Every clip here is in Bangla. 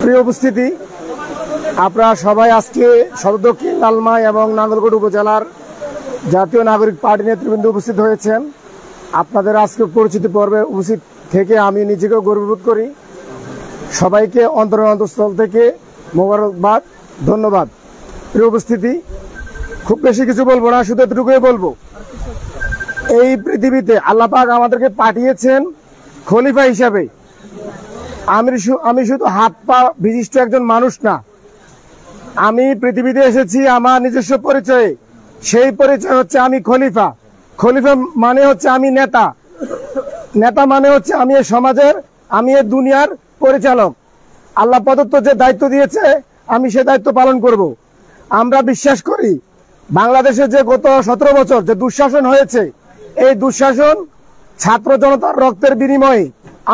প্রিয় উপস্থিতি, আপনারা সবাই আজকে সদর দক্ষিণ লালমাই এবং নাঙ্গলকোট উপজেলার জাতীয় নাগরিক পার্টি নেতৃবৃন্দ উপস্থিত হয়েছেন। আপনাদের আজকে পরিচিতি পর্বে উপস্থিত থেকে আমি নিজেকেও গর্ববোধ করি। সবাইকে অন্তঃস্থল থেকে মোবারকবাদ, ধন্যবাদ। প্রিয় উপস্থিতি, খুব বেশি কিছু বলবো না, শুধু এতটুকুই বলবো, এই পৃথিবীতে আল্লাহ পাক আমাদেরকে পাঠিয়েছেন খলিফা হিসাবে। আমি শুধু হাত পা বিশিষ্ট একজন মানুষ না, আমি পৃথিবীতে এসেছি আমার নিজস্ব পরিচয়ে। সেই পরিচয় হচ্ছে আমি খলিফা। খলিফা মানে হচ্ছে আমি নেতা। নেতা মানে হচ্ছে আমি এই সমাজের, আমি এই দুনিয়ার পরিচালক। আল্লাহ প্রদত্ত যে দায়িত্ব দিয়েছে আমি সে দায়িত্ব পালন করব। আমরা বিশ্বাস করি বাংলাদেশে যে গত 17 বছর যে দুঃশাসন হয়েছে, এই দুঃশাসন ছাত্র জনতার রক্তের বিনিময়ে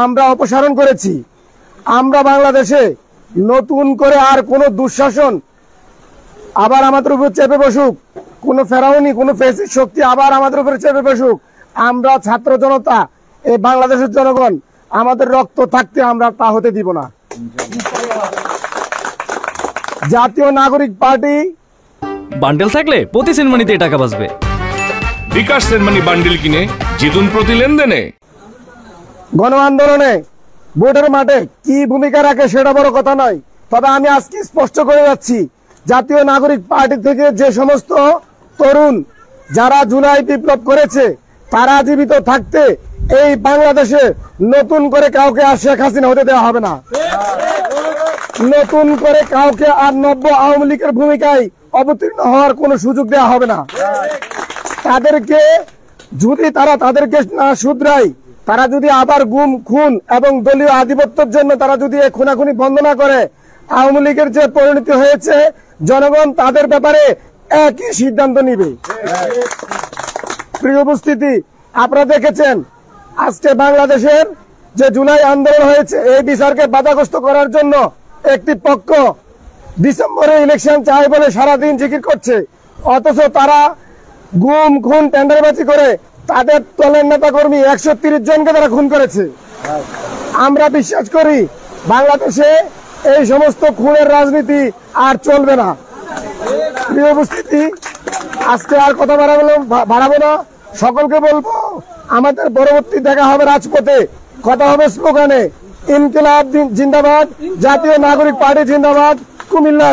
আমরা অপসারণ করেছি। আমরা বাংলাদেশে নতুন করে আর কোন দুঃশাসন আবার আমাদের উপর চেপে বসুক, কোন ফেরাউনি কোন ফ্যাসিস্ট শক্তি আবার আমাদের উপরে চেপে বসুক, আমরা ছাত্র জনতা, এই বাংলাদেশের জনগণ আমাদের রক্ত থাকতে আমরা তা হতে দিব না। জাতীয় নাগরিক পার্টি বান্ডেল থাকলে প্রতি সেনমানিতে টাকা বাঁচবে। বিকাশ সেনমানি বান্ডেল কিনে জিতুন প্রতি লেনদেনে। গণ আন্দোলনে ভোটের মাঠে কি ভূমিকা রাখে সেটা বড় কথা নয়, তবে আমি আজকে স্পষ্ট করে যাচ্ছি, জাতীয় নাগরিক পার্টি থেকে যে সমস্ত তরুণ যারা জুলাই বিপ্লব করেছে, তারা জীবিত থাকতে এই বাংলাদেশে নতুন করে কাউকে আর শেখ হাসিনা হতে দেওয়া হবে না। নতুন করে কাউকে আর নব্য আওয়ামী লীগের ভূমিকায় অবতীর্ণ হওয়ার কোন সুযোগ দেওয়া হবে না। তাদেরকে যদি তাদেরকে না শুধরায়, তারা যদি আবার গুম খুন এবং দলীয় আধিপত্যের জন্য তারা যদি খুনাখুনি বন্ধ না করে, আওয়ামী লীগের যে পরিণতি হয়েছে জনগণ তাদের ব্যাপারে একই সিদ্ধান্ত নিবে। প্রিয় উপস্থিতি, আপনারা দেখেছেন আজকে বাংলাদেশের যে জুলাই আন্দোলন হয়েছে, এই বিচারকে বাধাগ্রস্ত করার জন্য একটি পক্ষ ডিসেম্বরে ইলেকশন চাই বলে সারাদিন জিকির করছে, অথচ তারা গুম খুন টেন্ডারবাজি করে তাদের দলের নেতা কর্মী 130 জনকে তারা খুন করেছে। আমরা বিশ্বাস করি বাংলাদেশে এই সমস্ত খুনের রাজনীতি আর চলবে না। প্রিয় উপস্থিতি, আজকে আর কথা বাড়াবো না, সকলকে বলবো আমাদের পরবর্তী দেখা হবে রাজপথে, কথা হবে স্লোগানে। ইনকিলাব জিন্দাবাদ, জাতীয় নাগরিক পার্টি জিন্দাবাদ, কুমিল্লা।